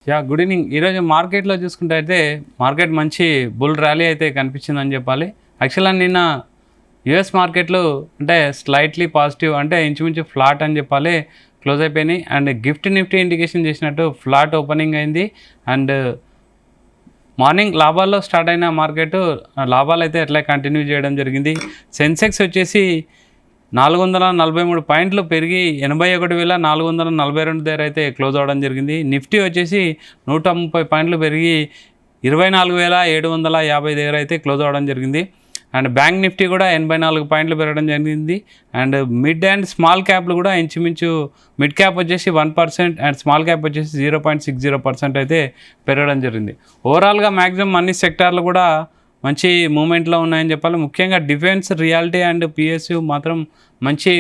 Good evening. ఈరోజు మార్కెట్లో చూసుకుంటే అయితే మార్కెట్ మంచి బుల్ ర్యాలీ అయితే కనిపించిందని చెప్పాలి. యాక్చువల్గా నిన్న యుఎస్ మార్కెట్లు అంటే స్లైట్లీ పాజిటివ్ అంటే ఇంచుమించు ఫ్లాట్ అని చెప్పాలి క్లోజ్ అయిపోయినాయి. అండ్ నిఫ్టీ ఇండికేషన్ చేసినట్టు ఫ్లాట్ ఓపెనింగ్ అయింది. అండ్ మార్నింగ్ లాభాల్లో స్టార్ట్ అయిన మార్కెట్ లాభాలు అయితే ఎట్లా కంటిన్యూ చేయడం జరిగింది. సెన్సెక్స్ వచ్చేసి 443 పాయింట్లు పెరిగి 81,442 దగ్గర అయితే క్లోజ్ అవ్వడం జరిగింది. నిఫ్టీ వచ్చేసి 130 పాయింట్లు పెరిగి 24,750 దగ్గర అయితే క్లోజ్ అవ్వడం జరిగింది. అండ్ బ్యాంక్ నిఫ్టీ కూడా 84 పాయింట్లు పెరగడం జరిగింది. అండ్ మిడ్ అండ్ స్మాల్ క్యాప్లు కూడా ఇంచుమించు మిడ్ క్యాప్ వచ్చేసి 1% అండ్ స్మాల్ క్యాప్ వచ్చేసి 0.60% అయితే పెరగడం జరిగింది. ఓవరాల్గా మ్యాక్సిమం అన్ని సెక్టార్లు కూడా మంచి మూమెంట్లో ఉన్నాయని చెప్పాలి. ముఖ్యంగా డిఫెన్స్, రియాలిటీ అండ్ పిఎస్యు మాత్రం మంచి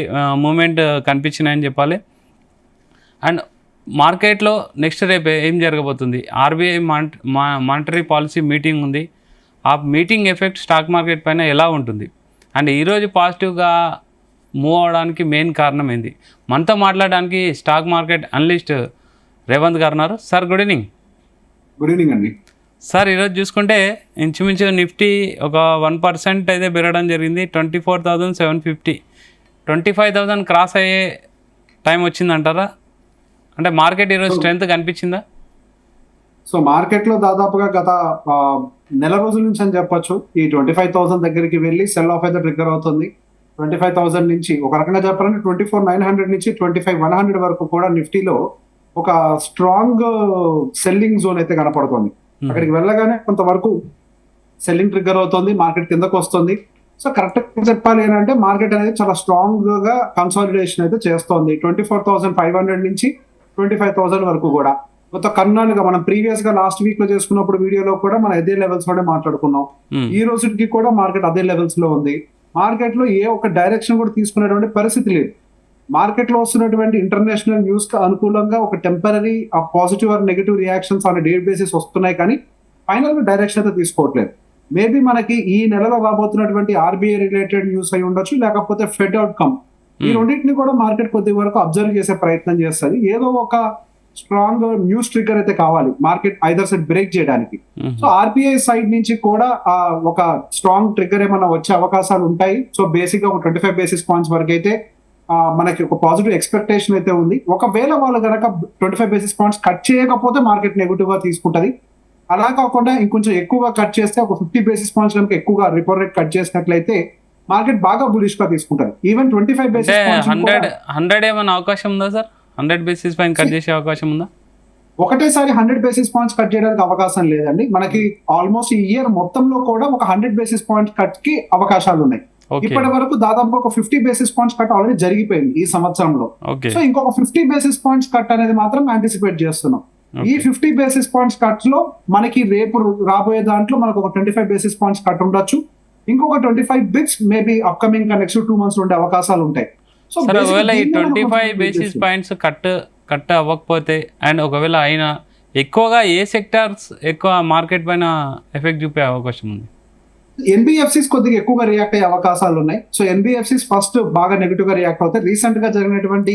మూమెంట్ కనిపించినాయని చెప్పాలి. అండ్ మార్కెట్లో నెక్స్ట్ రేపు ఏం జరగబోతుంది, ఆర్బీఐ మానిటరీ పాలసీ మీటింగ్ ఉంది. ఆ మీటింగ్ ఎఫెక్ట్ స్టాక్ మార్కెట్ పైన ఎలా ఉంటుంది అండ్ ఈరోజు పాజిటివ్గా మూవ్ అవడానికి మెయిన్ కారణం ఏంది, మనతో మాట్లాడడానికి స్టాక్ మార్కెట్ అనలిస్ట్ రేవంత్ గారు ఉన్నారు. Sir good evening. Good evening అండి. సార్ ఈరోజు చూసుకుంటే ఇంచుమించు నిఫ్టీ ఒక 1% అయితే పెరగడం జరిగింది. 24,750 25,000 క్రాస్ అయ్యే టైం వచ్చిందంటారా? అంటే మార్కెట్ ఈరోజు స్ట్రెంత్ కనిపించిందా? సో మార్కెట్లో దాదాపుగా గత నెల రోజుల నుంచి అని చెప్పొచ్చు ఈ 25,000 దగ్గరికి వెళ్ళి సెల్ ఆఫ్ అయితే ట్రిగ్గర్ అవుతుంది. 25,000 నుంచి ఒక రకంగా చెప్పాలంటే 24,900 నుంచి 25,100 వరకు కూడా నిఫ్టీలో ఒక స్ట్రాంగ్ సెల్లింగ్ జోన్ అయితే కనపడుతుంది. అక్కడికి వెళ్ళగానే కొంతవరకు సెల్లింగ్ ట్రిగ్గర్ అవుతుంది, మార్కెట్ కిందకు వస్తుంది. సో కరెక్ట్ చెప్పాలి ఏంటంటే మార్కెట్ అనేది చాలా స్ట్రాంగ్ గా కన్సాలిడేషన్ అయితే చేస్తోంది. 24,500 నుంచి 25,000 వరకు కూడా కొత్త కన్నాలుగా మనం ప్రీవియస్ గా లాస్ట్ వీక్ లో చేసుకున్నప్పుడు వీడియోలో కూడా మనం అదే లెవెల్స్ లోనే మాట్లాడుకున్నాం. ఈ రోజుకి కూడా మార్కెట్ అదే లెవెల్స్ లో ఉంది. మార్కెట్ లో ఏ ఒక్క డైరెక్షన్ కూడా తీసుకునేటువంటి పరిస్థితి లేదు. మార్కెట్ లో వస్తున్నటువంటి ఇంటర్నేషనల్ న్యూస్ కి అనుకూలంగా ఒక temporary positive or negative reactions on day basis వస్తున్నాయి, కానీ ఫైనల్ గా డైరెక్షన్ అయితే తీసుకోవట్లేదు. మేబీ మనకి ఈ నెలలో రాబోతున్నటువంటి ఆర్బీఐ రిలేటెడ్ న్యూస్ అయి ఉండొచ్చు, లేకపోతే ఫెడ్ అవుట్కమ్, ఈ రెండింటిని కూడా మార్కెట్ కొద్ది వరకు అబ్జర్వ్ చేసే ప్రయత్నం చేస్తుంది. ఏదో ఒక స్ట్రాంగ్ న్యూస్ ట్రిగ్గర్ అయితే కావాలి మార్కెట్ ఐదర్ సైడ్ బ్రేక్ చేయడానికి. సో ఆర్బీఐ సైడ్ నుంచి కూడా ఒక స్ట్రాంగ్ ట్రిగ్గర్ ఏమైనా వచ్చే అవకాశాలు ఉంటాయి. సో బేసిక్ గా ఒక 25 బేసిస్ పాయింట్స్ వరకు అయితే మనకి ఒక పాజిటివ్ ఎక్స్పెక్టేషన్ అయితే ఉంది. ఒకవేళ వాళ్ళు కనుక 25 బేసిస్ పాయింట్స్ కట్ చేయకపోతే మార్కెట్ నెగిటివ్ గా తీసుకుంటది. అలా కాకుండా ఇంకొంచెం ఎక్కువగా కట్ చేస్తే ఒక 50 బేసిస్ పాయింట్స్ కనుక ఎక్కువగా రిపో రేట్ కట్ చేసినట్లయితే మార్కెట్ బాగా బులిష్ గా తీసుకుంటది. ఈవెన్ 25 బేసిస్ పాయింట్స్ 100 ఏమైనా అవకాశం ఉందా సార్? 100 బేసిస్ పాయింట్ కట్ చేసే అవకాశం ఉందా? ఒకటేసారి 100 బేసిస్ పాయింట్స్ కట్ చేయడానికి అవకాశం లేదండి. మనకి ఆల్మోస్ట్ ఈ ఇయర్ మొత్తంలో కూడా ఒక 100 బేసిస్ పాయింట్స్ కట్ కి అవకాశాలు ఉన్నాయి. ఇప్పటి వరకు దాదాపు ఒక 50 బేసిస్ పాయింట్స్ కట్ ఆల్రెడీ జరిగిపోయింది ఈ సంవత్సరంలో. సో ఇంకొక 50 బేసిస్ పాయింట్స్ కట్ అనేది మాత్రం యాంటిసిపేట్ చేస్తున్నాం. ఈ 50 బేసిస్ పాయింట్స్ కట్ లో మనకి రేపు రాబోయే దాంట్లో మనకు ఒక 25 బేసిస్ పాయింట్స్ కట్ ఉండొచ్చు. ఇంకొక 25 bits maybe upcoming next 2 months ఉండే అవకాశాలు ఉంటాయి. సో ఒకవేళ ఈ 25 బేసిస్ పాయింట్స్ కట్ అవ్వకపోతే అండ్ ఒకవేళ అయినా ఎక్కువగా ఏ సెక్టార్స్ ఎక్కువ మార్కెట్ పైన ఎఫెక్ట్ చూపే అవకాశం ఉంది? ఎన్బిఎఫ్సిస్ కొద్దిగా ఎక్కువగా రియాక్ట్ అయ్యే అవకాశాలు ఉన్నాయి. సో ఎన్బిఎఫ్సిస్ ఫస్ట్ బాగా నెగిటివ్ గా రియాక్ట్ అవుతాయి. రీసెంట్ గా జరిగినటువంటి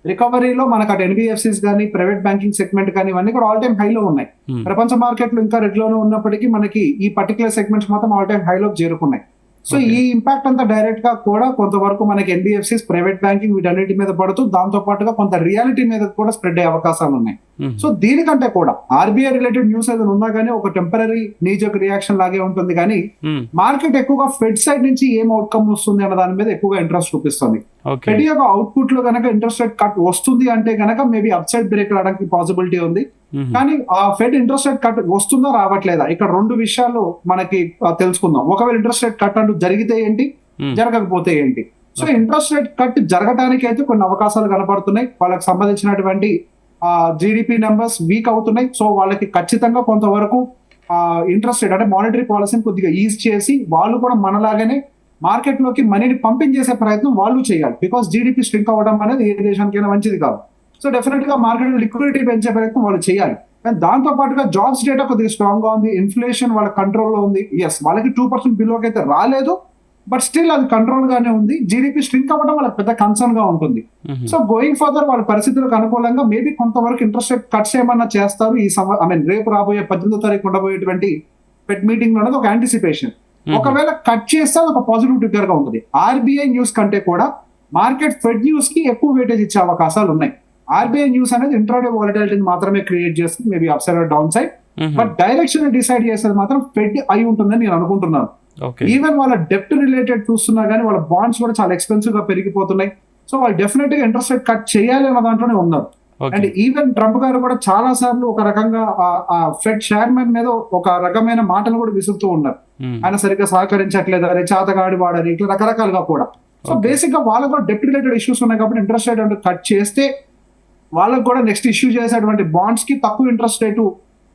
రికవరీలో మనకు అటు ఎన్బిఎఫ్సిస్ కానీ ప్రైవేట్ బ్యాంకింగ్ సెగ్మెంట్ కానీ ఇవన్నీ కూడా ఆల్ టైమ్ హైలో ఉన్నాయి. ప్రపంచ మార్కెట్లు ఇంకా రెడ్ లోనే ఉన్నప్పటికీ మనకి ఈ పర్టికులర్ సెగ్మెంట్స్ మాత్రం ఆల్ టైమ్ హైలోకి చేరుకున్నాయి. సో ఈ ఇంపాక్ట్ అంతా డైరెక్ట్ గా కూడా కొంతవరకు మనకి ఎన్బిఎఫ్సిస్, ప్రైవేట్ బ్యాంకింగ్ వీటన్నిటి మీద పడుతూ దాంతో పాటుగా కొంత రియాలిటీ మీద కూడా స్ప్రెడ్ అయ్యే అవకాశాలు ఉన్నాయి. సో దీనికంటే కూడా ఆర్బీఐ రిలేటెడ్ న్యూస్ ఏదైనా ఉన్నా కానీ ఒక టెంపరీ నీజక్ రియాక్షన్ లాగే ఉంటుంది, కానీ మార్కెట్ ఎక్కువగా ఫెడ్ సైడ్ నుంచి ఏం అవుట్కమ్ వస్తుంది అన్న దాని మీద ఎక్కువగా ఇంట్రెస్ట్ చూపిస్తుంది. ఫెడ్ యొక్క అవుట్పుట్ లో కనుక ఇంట్రెస్ట్ రేట్ కట్ వస్తుంది అంటే కనుక మేబీ అప్ సైడ్ బ్రేక్ రావడానికి పాసిబిలిటీ ఉంది. కానీ ఆ ఫెడ్ ఇంట్రెస్ట్ రేట్ కట్ వస్తుందా రావట్లేదా, ఇక్కడ రెండు విషయాలు మనకి తెలుసుకుందాం. ఒకవేళ ఇంట్రెస్ట్ రేట్ కట్ అంటూ జరిగితే ఏంటి, జరగకపోతే ఏంటి. సో ఇంట్రెస్ట్ రేట్ కట్ జరగడానికి అయితే కొన్ని అవకాశాలు కనపడుతున్నాయి. వాళ్ళకి సంబంధించినటువంటి జీడిపి నెంబర్స్ వీక్ అవుతున్నాయి. సో వాళ్ళకి ఖచ్చితంగా కొంతవరకు ఇంట్రెస్ట్ రేట్ అంటే మానిటరీ పాలసీని కొద్దిగా ఈజ్ చేసి వాళ్ళు కూడా మనలాగానే మార్కెట్ లోకి మనీని పంపింగ్ చేసే ప్రయత్నం వాళ్ళు చేయాలి. బికాస్ జీడిపి స్ట్రింక్ అవ్వడం అనేది ఏ దేశానికైనా మంచిది కాదు. సో డెఫినెట్ గా మార్కెట్ లిక్విడిటీ పెంచే ప్రయత్నం వాళ్ళు చేయాలి. కానీ దాంతో పాటుగా జాబ్స్ డేటా కొద్దిగా స్ట్రాంగ్ గా ఉంది, ఇన్ఫ్లేషన్ వాళ్ళ కంట్రోల్లో ఉంది. ఎస్ వాళ్ళకి 2% బిలోకి అయితే రాలేదు, బట్ స్టిల్ అది కంట్రోల్ గానే ఉంది. జీడిపి స్ట్రింక్ అవ్వడం వాళ్ళకి పెద్ద కన్సర్న్ గా ఉంటుంది. సో గోయింగ్ ఫర్దర్ వాళ్ళ పరిస్థితులకు అనుకూలంగా మేబీ కొంతవరకు ఇంట్రెస్ట్ రేట్ కట్స్ ఏమన్నా చేస్తారు ఈ రేపు రాబోయే 18వ తారీఖు ఉండబోయేటువంటి ఫెడ్ మీటింగ్ లో అనేది ఒక యాంటిసిపేషన్. ఒకవేళ కట్ చేస్తే అది ఒక పాజిటివ్ ట్రిగ్గర్ గా ఉంటుంది. ఆర్బీఐ న్యూస్ కంటే కూడా మార్కెట్ ఫెడ్ న్యూస్ కి ఎక్కువ వెయిటేజ్ ఇచ్చే అవకాశాలు ఉన్నాయి. ఆర్బీఐ న్యూస్ అనేది ఇంట్రాడే వాలటిలిటీని మాత్రమే క్రియేట్ చేస్తుంది, maybe up side down side, but direction decide చేసేది మాత్రం ఫెడ్ అయి ఉంటుందని నేను అనుకుంటున్నాను. ఈవెన్ వాళ్ళ డెప్ట్ రిలేటెడ్ చూస్తున్నా కానీ వాళ్ళ బాండ్స్ కూడా చాలా ఎక్స్పెన్సివ్ గా పెరిగిపోతున్నాయి. సో వాళ్ళు డెఫినెట్ గా ఇంట్రెస్ట్ రేట్ కట్ చేయాలి అన్న దాంట్లోనే ఉన్నారు. అండ్ ఈవెన్ ట్రంప్ గారు కూడా చాలా సార్లు ఒక రకంగా ఆ ఫెడ్ చైర్మన్ మీద ఒక రకమైన మాటలు కూడా విసురుతూ ఉన్నారు. ఆయన సరిగ్గా సహకరించట్లేదు, అరే చేతగాడి వాడని, ఇట్లా రకరకాలుగా కూడా. సో బేసిక్ గా వాళ్ళకు కూడా డెప్ట్ రిలేటెడ్ ఇష్యూస్ ఉన్నాయి కాబట్టి ఇంట్రెస్ట్ రేట్ కట్ చేస్తే వాళ్ళకు కూడా నెక్స్ట్ ఇష్యూ చేసేటువంటి బాండ్స్ కి తక్కువ ఇంట్రెస్ట్ రేటు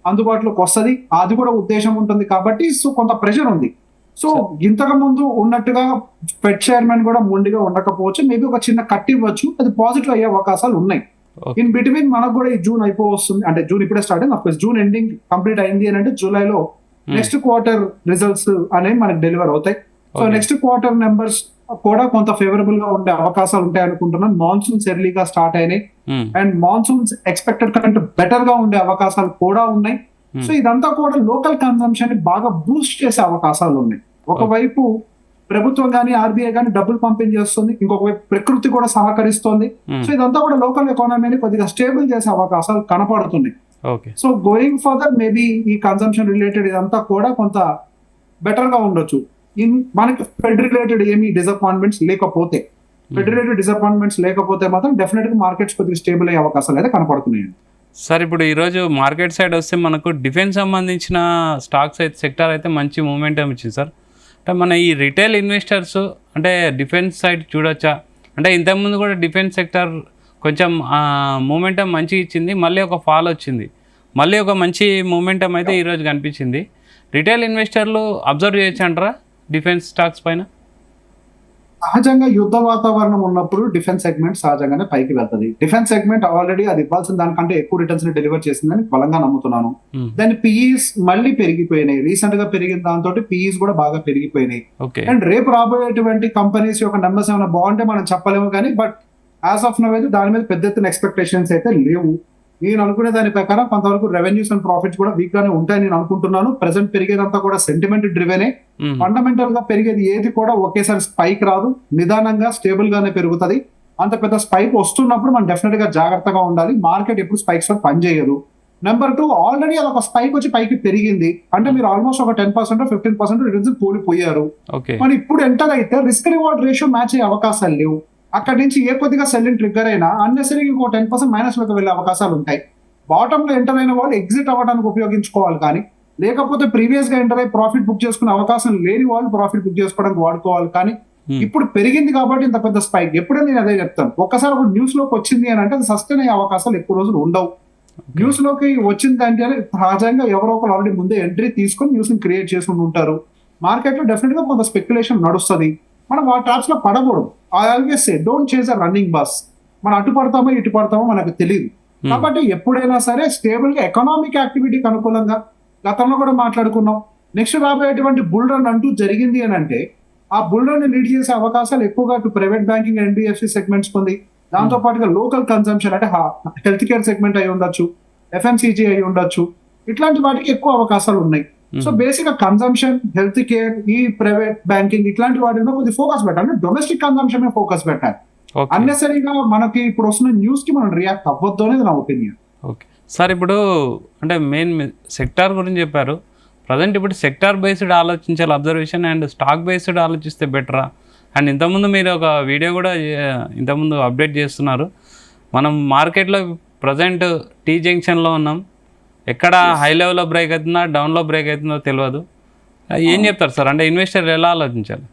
అందుబాటులోకి వస్తుంది. అది కూడా ఉద్దేశం ఉంటుంది కాబట్టి సో కొంత ప్రెషర్ ఉంది. సో ఇంతకు ముందు ఉన్నట్టుగా ఫెడ్ చైర్మన్ కూడా మొండిగా ఉండకపోవచ్చు, మేబీ ఒక చిన్న కట్ ఇవ్వచ్చు, అది పాజిటివ్ అయ్యే అవకాశాలు ఉన్నాయి. ఇన్ బిట్వీన్ మనకు కూడా ఈ జూన్ అయిపోతుంది, అంటే జూన్ ఇప్పుడే స్టార్ట్ అయింది. అఫ్కోర్స్ జూన్ ఎండింగ్ కంప్లీట్ అయింది అని అంటే జూలైలో నెక్స్ట్ క్వార్టర్ రిజల్ట్స్ అనేవి మనకి డెలివర్ అవుతాయి. సో నెక్స్ట్ క్వార్టర్ నెంబర్స్ కూడా కొంత ఫేవరబుల్ గా ఉండే అవకాశాలు ఉంటాయి అనుకుంటున్నాను. మాన్సూన్స్ ఎర్లీగా స్టార్ట్ అయినాయి అండ్ మాన్సూన్స్ ఎక్స్పెక్టెడ్ కంటే బెటర్ గా ఉండే అవకాశాలు కూడా ఉన్నాయి. సో ఇదంతా కూడా లోకల్ కన్సంప్షన్ ని బాగా బూస్ట్ చేసే అవకాశాలు ఉన్నాయి. ఒకవైపు ప్రభుత్వం కానీ ఆర్బీఐ కానీ డబ్బులు పంపిణీ చేస్తుంది, ఇంకొక వైపు ప్రకృతి కూడా సహకరిస్తుంది. సో ఇదంతా కూడా లోకల్ ఎకానమీని కొద్దిగా స్టేబుల్ చేసే అవకాశాలు కనపడుతున్నాయి. సో గోయింగ్ ఫర్దర్ మేబీ ఈ కన్సంప్షన్ రిలేటెడ్ ఇదంతా కూడా కొంత బెటర్ గా ఉండొచ్చు. మనకి ఫెడ్ రిలేటెడ్ ఏమి డిసప్పాయింట్మెంట్స్ లేకపోతే మాత్రం డెఫినెట్ గా మార్కెట్స్ కొద్దిగా స్టేబుల్ అయ్యే అవకాశాలు అయితే కనపడుతున్నాయి. సార్ ఇప్పుడు ఈరోజు మార్కెట్ సైడ్ వస్తే మనకు డిఫెన్స్ సంబంధించిన స్టాక్స్ అయితే సెక్టార్ అయితే మంచి మూమెంటం ఇచ్చింది సార్. అంటే మన ఈ రిటైల్ ఇన్వెస్టర్స్ అంటే డిఫెన్స్ సైడ్ చూడొచ్చా? అంటే ఇంతకుముందు కూడా డిఫెన్స్ సెక్టార్ కొంచెం మూమెంటం మంచిగా ఇచ్చింది, మళ్ళీ ఒక ఫాల్ వచ్చింది, మళ్ళీ ఒక మంచి మూమెంటం అయితే ఈరోజు కనిపించింది. రిటైల్ ఇన్వెస్టర్లు అబ్జర్వ్ చేయొచ్చు అంటారా డిఫెన్స్ స్టాక్స్ పైన? సహజంగా యుద్ధ వాతావరణం ఉన్నప్పుడు డిఫెన్స్ సెగ్మెంట్ సహజంగానే పైకి వెళ్తుంది. డిఫెన్స్ సెగ్మెంట్ ఆల్రెడీ అది ఇవ్వాల్సిన దానికంటే ఎక్కువ రిటర్న్స్ ని డెలివర్ చేసిందని బలంగా నమ్ముతున్నాను. దాని పీఈస్ మళ్ళీ పెరిగిపోయినాయి, రీసెంట్ గా పెరిగిన దాంతో పీఈస్ కూడా బాగా పెరిగిపోయినాయి. అండ్ రేపు రాబోయేటువంటి కంపెనీస్ యొక్క నెంబర్స్ ఏమైనా బాగుంటే మనం చెప్పలేము కానీ, బట్ యాజ్ ఆఫ్ నౌ అయితే దాని మీద పెద్ద ఎత్తున ఎక్స్పెక్టేషన్స్ అయితే లేవు. నేను అనుకునే దాని ప్రకారం కొంతవరకు రెవెన్యూస్ అండ్ ప్రాఫిట్స్ కూడా వీక్ గానే ఉంటాయని నేను అనుకుంటున్నాను. ప్రెసెంట్ పెరిగేదంతా కూడా సెంటిమెంట్ డ్రివెనే. ఫండమెంటల్ గా పెరిగేది ఏది కూడా ఒకేసారి స్పైక్ రాదు, నిదానంగా స్టేబుల్ గానే పెరుగుతుంది. అంత పెద్ద స్పైక్ వస్తున్నప్పుడు మనం డెఫినెట్ గా జాగ్రత్తగా ఉండాలి. మార్కెట్ ఎప్పుడు స్పైక్స్ పనిచేయదు. నెంబర్ 2, ఆల్రెడీ అది ఒక స్పైక్ వచ్చి పైకి పెరిగింది అంటే మీరు ఆల్మోస్ట్ ఒక 10% 15% రిటర్న్స్ కోల్పోయారు. మరి ఇప్పుడు ఎంటర్ అయితే రిస్క్ రివార్డ్ రేషియో మ్యాచ్ అయ్యే అవకాశాలు లేవు. అక్కడి నుంచి ఏ కొద్దిగా సెల్లింగ్ ట్రిగ్గర్ అయినా అన్నెసరీ ఇంకో 10% మైనస్ లోకి వెళ్ళే అవకాశాలు ఉంటాయి. బాటమ్ లో ఎంటర్ అయిన వాళ్ళు ఎగ్జిట్ అవ్వడానికి ఉపయోగించుకోవాలి కానీ, లేకపోతే ప్రీవియస్ గా ఎంటర్ అయ్యి ప్రాఫిట్ బుక్ చేసుకునే అవకాశం లేని వాళ్ళు ప్రాఫిట్ బుక్ చేసుకోవడానికి వాడుకోవాలి. కానీ ఇప్పుడు పెరిగింది కాబట్టి ఇంత పెద్ద స్పైక్ ఎప్పుడైనా నేను అదే చెప్తాను. ఒక్కసారి ఒక న్యూస్ లోకి వచ్చింది అని అంటే అది సస్టైన్ అయ్యే అవకాశాలు ఎక్కువ రోజులు ఉండవు. న్యూస్ లోకి వచ్చిందంటే సహజంగా ఎవరో ఒకరు ఆల్రెడీ ముందే ఎంట్రీ తీసుకొని న్యూస్ ని క్రియేట్ చేసుకుని ఉంటారు. మార్కెట్ లో డెఫినెట్ గా కొంత స్పెక్యులేషన్ నడుస్తుంది. మనం ఆ ట్రాప్స్ లో పడకూడదు. ఐ ఆల్వేస్ సే డోంట్ చేస్ అ రన్నింగ్ బస్. మనం అటు పడతామో ఇటు పడతామో మనకు తెలియదు. కాబట్టి ఎప్పుడైనా సరే స్టేబుల్ గా ఎకనామిక్ యాక్టివిటీకి అనుకూలంగా, గతంలో కూడా మాట్లాడుకున్నాం, నెక్స్ట్ రాబోయేటువంటి బుల్ రన్ అంటూ జరిగింది అని అంటే ఆ బుల్ రన్ ని లీడ్ చేసే అవకాశాలు ఎక్కువగా అటు ప్రైవేట్ బ్యాంకింగ్ ఎన్బిఎఫ్సి సెగ్మెంట్స్ ఉంది. దాంతో పాటుగా లోకల్ కన్సంప్షన్ అంటే హెల్త్ కేర్ సెగ్మెంట్ అయి ఉండొచ్చు, ఎఫ్ఎంసీజీ అయి ఉండొచ్చు, ఇట్లాంటి వాటికి ఎక్కువ అవకాశాలు ఉన్నాయి. సో బేసిక్ గా కన్సంప్షన్, హెల్త్ కేర్, ఈ ప్రైవేట్ బ్యాంకింగ్ ఇట్లాంటి వాటి మీద కొద్దిగా ఫోకస్ పెట్టాలి. డొమెస్టిక్ కన్సంప్షన్ మీద ఫోకస్ పెట్టాలి. అన్నెసరీగా మనకి ఇప్పుడు వస్తున్న న్యూస్ కి మనం రియాక్ట్ అవ్వద్దు అనేది నా ఒపీనియన్. ఓకే సార్, ఇప్పుడు అంటే మెయిన్ సెక్టార్ గురించి చెప్పారు. ప్రజెంట్ ఇప్పుడు సెక్టార్ బేస్డ్ ఆలోచించాలి అబ్జర్వేషన్ అండ్ స్టాక్ బేస్డ్ ఆలోచిస్తే బెటరా? అండ్ ఇంతకుముందు మీరు ఒక వీడియో కూడా ఇంతకుముందు అప్డేట్ చేస్తున్నారు. మనం మార్కెట్లో ప్రజెంట్ టీ జంక్షన్లో ఉన్నాం. ఎక్కడ హై లెవెల్లో బ్రేక్ అవుతుందా, డౌన్లో బ్రేక్ అవుతుందో తెలియదు. ఏం చెప్తారు సార్? అంటే ఇన్వెస్టర్ ఎలా ఆలోచించాలి?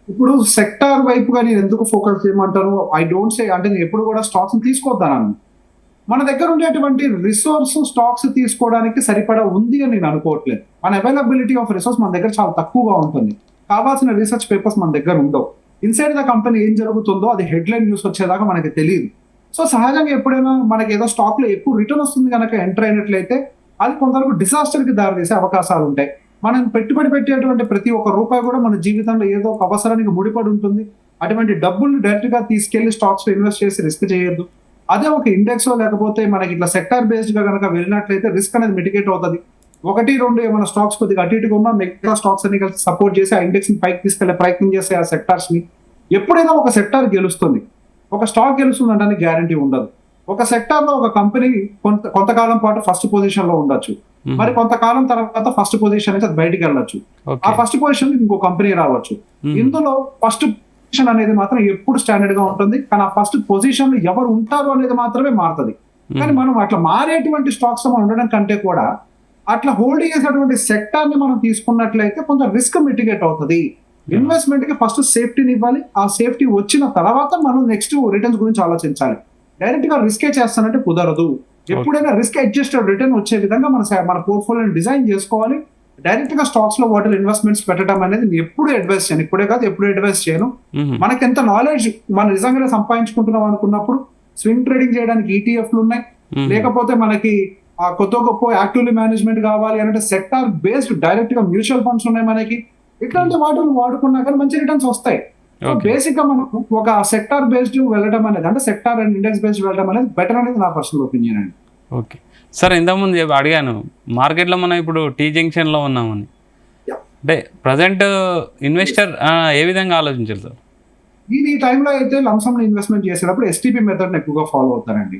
ఇప్పుడు సెక్టార్ వైపుగా నేను ఎందుకు ఫోకస్ చేయమంటాను, ఐ డోంట్ సే అంటే నేను ఎప్పుడు కూడా స్టాక్స్ తీసుకోవద్దాను. మన దగ్గర ఉండేటువంటి రిసోర్స్ స్టాక్స్ తీసుకోవడానికి సరిపడా ఉంది అని నేను అనుకోవట్లేదు. మన అవైలబిలిటీ ఆఫ్ రిసోర్స్ మన దగ్గర చాలా తక్కువగా ఉంటుంది. కావాల్సిన రీసెర్చ్ పేపర్స్ మన దగ్గర ఉండవు. ఇన్సైడ్ ద కంపెనీ ఏం జరుగుతుందో అది హెడ్లైన్ న్యూస్ వచ్చేదాకా మనకి తెలియదు. సో సహజంగా ఎప్పుడైనా మనకి ఏదో స్టాక్ లో ఎక్కువ రిటర్న్ వస్తుంది కనుక ఎంటర్ అయినట్లయితే అది కొంతవరకు డిజాస్టర్ కి దారితీసే అవకాశాలు ఉంటాయి. మనం పెట్టుబడి పెట్టేటువంటి ప్రతి ఒక్క రూపాయి కూడా మన జీవితంలో ఏదో ఒక అవసరానికి ముడిపడి ఉంటుంది. అటువంటి డబ్బులు డైరెక్ట్ గా తీసుకెళ్లి స్టాక్స్ లో ఇన్వెస్ట్ చేసి రిస్క్ చేయొద్దు. అదే ఒక ఇండెక్స్ లేకపోతే మనకి ఇట్లా సెక్టార్ బేస్డ్ గా కనుక వెళ్ళినట్లయితే రిస్క్ అనేది మిటిగేట్ అవుతుంది. 1-2 ఏమైనా స్టాక్స్ కొద్దిగా అటు ఇటుగా ఉన్నా మిగతా స్టాక్స్ అన్ని కలిసి సపోర్ట్ చేసి ఆ ఇండెక్స్ ని పైకి తీసుకెళ్లే ప్రయత్నం చేసే ఆ సెక్టార్స్ ని ఎప్పుడైనా ఒక సెక్టార్ గెలుస్తుంది. ఒక స్టాక్ గెలుస్తుంది అంటే గ్యారంటీ ఉండదు. ఒక సెక్టార్ లో ఒక కంపెనీ కొంతకాలం పాటు ఫస్ట్ పొజిషన్ లో ఉండొచ్చు, మరి కొంతకాలం తర్వాత ఫస్ట్ పొజిషన్ నుంచి అది బయటికి వెళ్ళొచ్చు. ఆ ఫస్ట్ పొజిషన్ ఇంకో కంపెనీ రావచ్చు. ఇందులో ఫస్ట్ పొజిషన్ అనేది మాత్రం ఎప్పుడు స్టాండర్డ్ గా ఉంటుంది, కానీ ఆ ఫస్ట్ పొజిషన్ లో ఎవరు ఉంటారు అనేది మాత్రమే మారుతుంది. కానీ మనం అట్లా మారేటువంటి స్టాక్స్ మనం ఉండడం కంటే కూడా అట్లా హోల్డ్ చేసేటువంటి సెక్టార్ ని మనం తీసుకున్నట్లయితే కొంచెం రిస్క్ మిటిగేట్ అవుతుంది. ఇన్వెస్ట్మెంట్ కి ఫస్ట్ సేఫ్టీని ఇవ్వాలి. ఆ సేఫ్టీ వచ్చిన తర్వాత మనం నెక్స్ట్ రిటర్న్స్ గురించి ఆలోచించాలి. డైరెక్ట్ గా రిస్కే చేస్తానంటే కుదరదు. ఎప్పుడైనా రిస్క్ అడ్జస్టెడ్ రిటర్న్ వచ్చే విధంగా మన పోర్ట్ఫోలియోని డిజైన్ చేసుకోవాలి. డైరెక్ట్ గా స్టాక్స్ లో వాటిలో ఇన్వెస్ట్మెంట్స్ పెట్టడం అనేది నేను ఎప్పుడు అడ్వైస్ చేయను. ఇప్పుడే కాదు, ఎప్పుడు అడ్వైస్ చేయను. మనకి ఎంత నాలెడ్జ్ మనం నిజంగానే సంపాదించుకుంటున్నాం అనుకున్నప్పుడు స్వింగ్ ట్రేడింగ్ చేయడానికి ఈటీఎఫ్లు ఉన్నాయి. లేకపోతే మనకి ఆ కొత్త గొప్ప యాక్టివ్లీ మేనేజ్మెంట్ కావాలి అంటే సెక్టార్ బేస్డ్ డైరెక్ట్ గా మ్యూచువల్ ఫండ్స్ ఉన్నాయి మనకి. ఇట్లాంటి వాటిని వాడుకున్నా కానీ మంచి రిటర్న్స్ వస్తాయి. సో బేసిక్ గా మనం ఒక సెక్టార్ బేస్డ్ వెళ్ళడం అనేది అంటే సెక్టార్ అండ్ ఇండెక్స్ బేస్డ్ వెళ్ళడం అనేది బెటర్ అనేది నా పర్సనల్ ఒపీనియన్ అండి. ఓకే సార్, ఇంతకుముందు అడిగాను మార్కెట్లో మనం ఇప్పుడు టీ జంక్షన్లో ఉన్నామని. అంటే ప్రజెంట్ ఇన్వెస్టర్ ఏ విధంగా ఆలోచించాలి సార్? ఈ టైంలో అయితే లంసమ్ ఇన్వెస్ట్మెంట్ చేసేటప్పుడు ఎస్టీపీ మెథడ్ ఎక్కువగా ఫాలో అవుతారండి.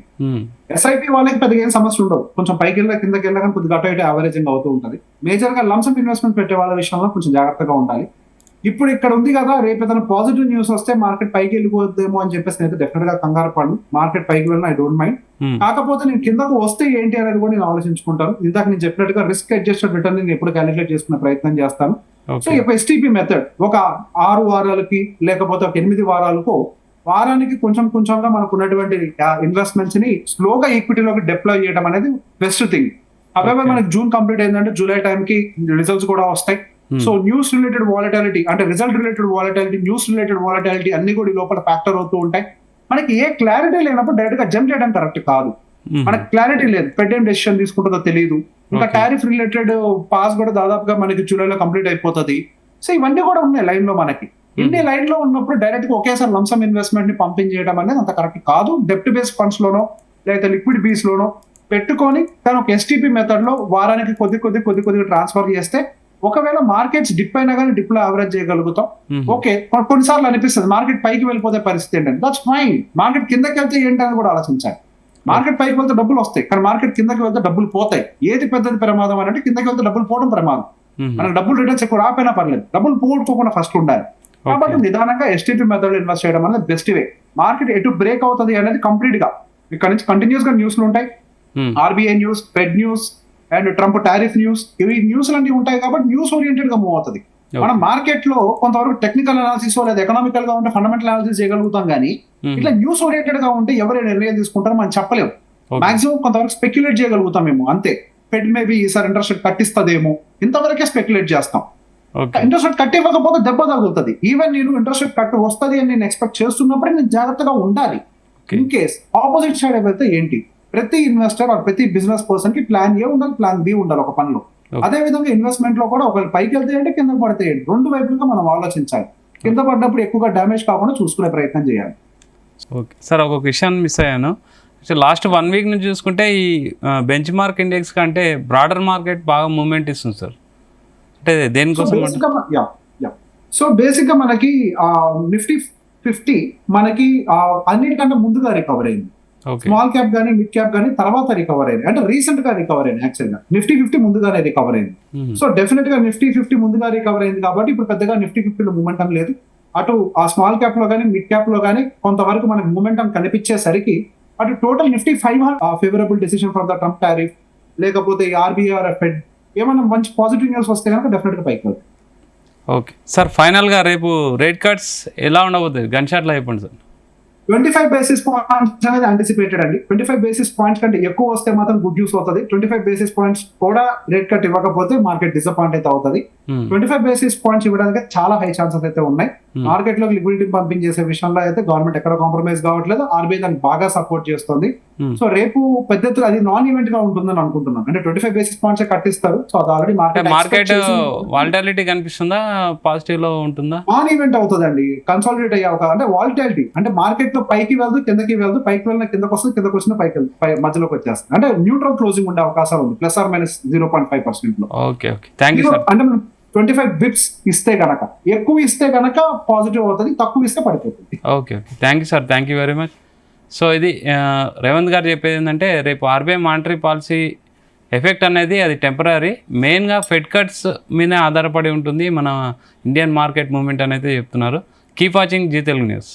ఎస్ఐపి వాళ్ళకి పెద్దగా ఏం సమస్య ఉండవు. కొంచెం పైకి వెళ్ళా కిందకి వెళ్ళా కానీ కొద్దిగా అటు ఇటు యావరేజింగ్ అవుతూ ఉంటుంది. మేజర్ గా లంసమ్ ఇన్వెస్ట్మెంట్ పెట్టే వాళ్ళ విషయంలో కొంచెం జాగ్రత్తగా ఉండాలి. ఇప్పుడు ఇక్కడ ఉంది కదా, రేపు ఏదైనా పాజిటివ్ న్యూస్ వస్తే మార్కెట్ పైకి వెళ్ళిపోద్దేమో అని చెప్పేసి నేను డెఫినెట్ గా కంగారు పడను. మార్కెట్ పైకి వెళ్ళిన ఐ డోంట్ మైండ్. కాకపోతే నేను కిందకు వస్తే ఏంటి అనేది కూడా నేను ఆలోచించుకుంటాను. ఇందాక నేను చెప్పినట్టుగా రిస్క్ అడ్జస్టెడ్ రిటర్న్ నేను ఎప్పుడు క్యాలిక్యులేట్ చేసుకునే ప్రయత్నం చేస్తాను. సో ఇప్పుడు ఎస్టీపీ మెథడ్ ఒక 6 వారాలకి లేకపోతే ఒక 8 వారాలకు వారానికి కొంచెం కొంచెంగా మనకు ఉన్నటువంటి ఇన్వెస్ట్మెంట్స్ ని స్లోగా ఈక్విటీలోకి డిప్లాయ్ చేయడం అనేది బెస్ట్ థింగ్. అవే మనకి జూన్ కంప్లీట్ అయిందంటే జూలై టైంకి రిజల్ట్స్ కూడా వస్తాయి. సో న్యూస్ రిలేటెడ్ వాలటాలిటీ అంటే result related volatility, news related volatility అన్ని కూడా ఈ లోపల ఫ్యాక్టర్ అవుతూ ఉంటాయి. మనకి ఏ క్లారిటీ లేనప్పుడు డైరెక్ట్ గా జంప్ చేయడం కరెక్ట్ కాదు. మనకి క్లారిటీ లేదు, ఫెడ్ ఏం డెసిషన్ తీసుకుంటుందో తెలియదు. ఇంకా టారిఫ్ రిలేటెడ్ పాస్ కూడా దాదాపుగా మనకి జూలైలో కంప్లీట్ అయిపోతుంది. సో ఇవన్నీ కూడా ఉన్నాయి లైన్ లో. మనకి ఇన్ని లైన్ లో ఉన్నప్పుడు డైరెక్ట్ గా ఒకేసారి లంసమ్ ఇన్వెస్ట్మెంట్ ని పంపింగ్ చేయడం అనేది అంత కరెక్ట్ కాదు. డెప్ట్ బేస్డ్ ఫండ్స్ లోనో లేకపోతే లిక్విడ్ బీస్ లోనో పెట్టుకొని కానీ ఒక ఎస్టీపీ మెథడ్ లో వారానికి కొద్దిగా ట్రాన్స్ఫర్ చేస్తే ఒకవేళ మార్కెట్స్ డిప్ అయినా కానీ డిప్ లో యావరేజ్ చేయగలుగుతాం. ఓకే, కొన్నిసార్లు అనిపిస్తుంది మార్కెట్ పైకి వెళ్ళిపోతే పరిస్థితి ఏంటంటే దట్స్ ఫైన్. మార్కెట్ కిందకి వెళ్తే ఏంటని కూడా ఆలోచించాలి. మార్కెట్ పైకి వెళ్తే డబ్బులు వస్తాయి, కానీ మార్కెట్ కిందకి వెళ్తే డబ్బులు పోతాయి. ఏది పెద్దది ప్రమాదం అంటే కిందకి వెళ్తే డబ్బులు పోవడం ప్రమాదం. మనకు డబ్బులు రిటర్న్స్ ఎక్కువ రాపోయినా పర్లేదు, డబ్బులు పోగొట్టుకోకుండా ఫస్ట్ ఉండాలి. కాబట్టి నిదానంగా ఎస్టీపీ మెథడ్ ఇన్వెస్ట్ చేయడం అనేది బెస్ట్ వే. మార్కెట్ ఎటు బ్రేక్ అవుతుంది అనేది కంప్లీట్ గా ఇక్కడ నుంచి కంటిన్యూస్ గా న్యూస్లు ఉంటాయి. RBI news, fed news and Trump tariff news, ఇవి న్యూస్ లాంటివి ఉంటాయి. కాబట్టి న్యూస్ ఓరియంటెడ్ గా మూవ్ అవుతుంది. మనం మార్కెట్ లో కొంతవరకు టెక్నికల్ అనాలిసిస్ లేదా ఎకనామికల్ గా ఉంటే ఫండమెంటల్ అనాలిసిస్ చేయగలుగుతాం. కానీ ఇట్లా న్యూస్ ఓరియంటెడ్ గా ఉంటే ఎవరైనా నిర్ణయం తీసుకుంటారో మనం చెప్పలేము. మాక్సిమం కొంతవరకు స్పెక్యులేట్ చేయగలుగుతాం మేము, అంతే. ఫెడ్ మేబీ ఈసారి ఇంట్రెస్ట్ రేట్ కట్టిస్తుందేమో, ఇంతవరకే స్పెక్యులేట్ చేస్తాం. ఇంట్రెస్ట్ రేట్ కట్ ఇవ్వకపోతే దెబ్బ తగులుతుంది. ఈవెన్ నేను ఇంట్రెస్ట్ రేట్ కట్ వస్తుంది అని నేను ఎక్స్పెక్ట్ చేస్తున్నప్పుడే నేను జాగ్రత్తగా ఉండాలి. ఇన్ కేస్ ఆపోజిట్ సైడ్ అయితే ఏంటి, ప్రతి ఇన్వెస్టర్ ప్రతి బిజినెస్ పర్సన్ కి ప్లాన్ ఏ ఉండాలి, ప్లాన్ బి ఉండాలి ఒక పనిలో. అదే విధంగా ఇన్వెస్ట్మెంట్ లో కూడా ఒకవేళ పైకి వెళ్తే ఏంటి, కింద పడితే ఏంటి, రెండు వైపులుగా మనం ఆలోచించాలి. కింద పడినప్పుడు ఎక్కువగా డ్యామేజ్ కాకుండా చూసుకునే ప్రయత్నం చేయాలి. ఓకే సార్, ఒక విషయాన్ని మిస్ అయ్యాను. లాస్ట్ 1 వీక్ నుంచి చూసుకుంటే ఈ బెంచ్ మార్క్ ఇండెక్స్ కంటే బ్రాడర్ మార్కెట్ బాగా మూవ్మెంట్ ఇస్తుంది సార్. అంటే దేనికోసం? సో బేసిక్ గా మనకి నిఫ్టీ 50 మనకి అన్నిటికంటే ముందుగా రికవర్ అయింది. స్మాల్ క్యాప్ గానీ మిడ్ క్యాప్ గానీ తర్వాత రికవర్ అయింది. అంటే రీసెంట్ గా రికవర్ అయింది. యాక్చువల్ గా నిఫ్టీ 50 ముందుగానే రికవర్ అయింది. సో డెఫినెట్ గా నిఫ్టీ 50 ముందుగా రికవర్ అయింది కాబట్టి ఇప్పుడు పెద్దగా నిఫ్టీ 50 మూమెంటం లేదు. అటు ఆ స్మాల్ క్యాప్ లో కానీ మిడ్ క్యాప్ లో కానీ కొంతవరకు మనకు మూమెంటం కనిపించేసరికి అటు total Nifty 500 favourable decision from the Trump tariff లేకపోతే ఆర్బీఐ ఫెడ్ ఏమైనా మంచి పాజిటివ్ న్యూస్ వస్తే కనుక డెఫినెట్ గా పైకి వెళ్తుంది. ఓకే సార్, ఫైనల్ గా రేపు రేట్ కట్స్ ఎలా ఉండబోతుంది? గన్ షాట్లో అయిపోయింది సార్. 25 బేసిస్ పాయింట్స్ అనేది అంటిసిపేటెడ్ అండి. 25 బేసిస్ పాయింట్స్ కంటే ఎక్కువ వస్తే మాత్రం గుడ్ న్యూస్ అవుతుంది. 25 బేసిస్ పాయింట్స్ కూడా రేట్ కట్ ఇవ్వకపోతే మార్కెట్ డిసప్పాయింట్ అయితే అవుతుంది. 25 బేసిస్ పాయింట్స్ ఇవ్వడానికి చాలా హై ఛాన్సెస్ అయితే ఉన్నాయి. మార్కెట్ లో లిక్విడిటీ పంపింగ్ చేసే విషయంలో అయితే గవర్నమెంట్ ఎక్కడ కాంప్రమైజ్ కావట్లేదు. ఆర్బీఐ దాన్ని బాగా సపోర్ట్ చేస్తుంది. సో రేపు పెద్ద ఎత్తున అది నాన్ ఈవెంట్ గా ఉంటుందని అనుకుంటున్నాను. అంటే 25 బేసిస్ పాయింట్స్ కట్టిస్తారు. సో అది ఆల్రెడీ మార్కెట్ వాలటాలిటీ కనిపిస్తుందా, పాజిటివ్ లో ఉంటుందా? నాన్ ఈవెంట్ అవుతుందండి. కన్సాలిడేట్ అయ్యే అవకాశం అంటే వాలటాలిటీ అంటే మార్కెట్ లో పైకి వెళ్తూ కిందకి వెళ్తూ, పైకి వెళ్ళిన కిందకి వస్తుంది, కిందకి వచ్చిన పైకి మధ్యలోకి వచ్చేస్తుంది. అంటే న్యూట్రల్ క్లోజింగ్ ఉండే అవకాశాలు ఉంది +-0.5% లో. Okay thank you sir. అంటే మనం 25 బిప్స్ ఇస్తే గనక, ఎక్కువ ఇస్తే గనక పాజిటివ్ అవుతుంది, తక్కువ ఇస్తే పడిపోతుంది. Okay thank you sir, thank you very much. So ఇది రేవంత్ గారు చెప్పేది ఏంటంటే రేపు ఆర్బీఐ మానిటరీ పాలసీ ఎఫెక్ట్ అనేది అది టెంపరీ, మెయిన్గా ఫెడ్ కట్స్ మీద ఆధారపడి ఉంటుంది మన ఇండియన్ మార్కెట్ మూవ్మెంట్ అనేది చెప్తున్నారు. Keep watching Zee Telugu news.